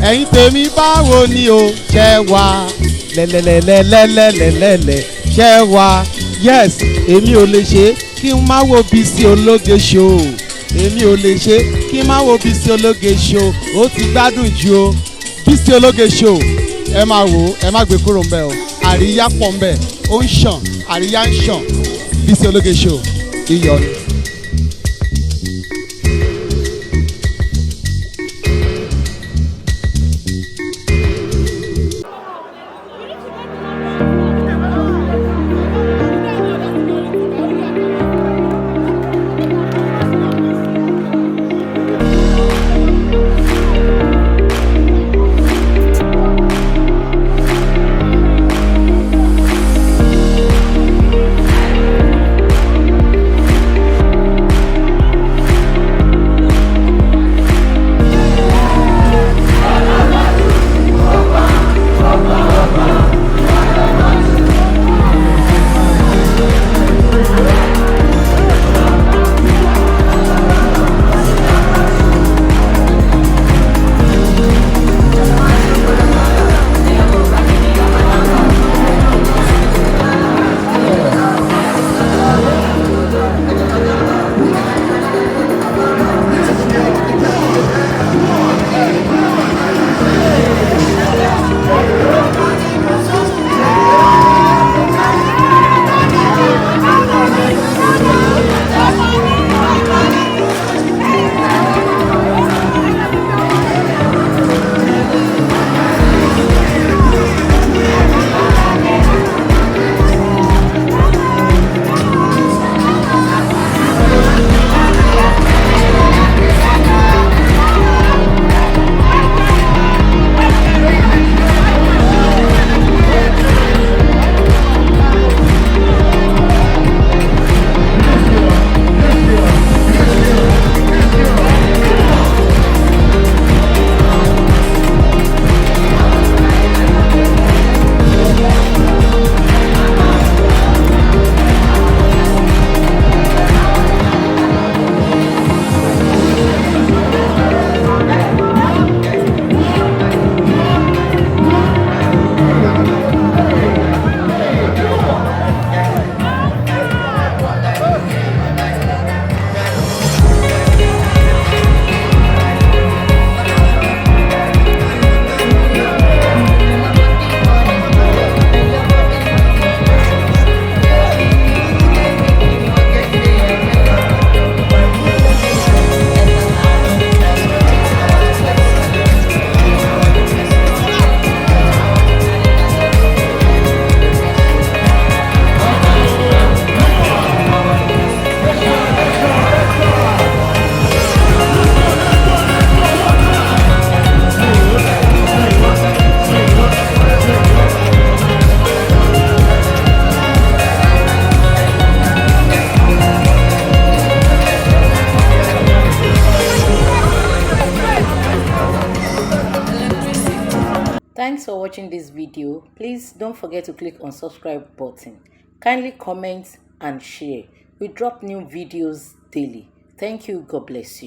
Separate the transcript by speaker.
Speaker 1: ẹ̀yin tèmi báwo ni o ṣẹ́ wá lẹ́lẹ́lẹ́lẹ́lẹ́lẹ́lẹ́ ṣẹ́ wá yes èmi ò lè ṣe kí n má wo Bisi Ologe Show èmi ò lè ṣe kí n má wo Bisi Ologe Show ó ti gbádùn jù o Bisi Ologe Show ẹ máa wò ó ẹ má gbé kúrò ńbẹ̀ o àríyá pọ̀ ńbẹ̀ ó ń ṣàn àríyá ń ṣàn Bisi Ologe Show iyọ̀ ni.
Speaker 2: Thanks for watching this video. Please don't forget to click on subscribe button. Kindly comment and share. We drop new videos daily. Thank you. God bless you.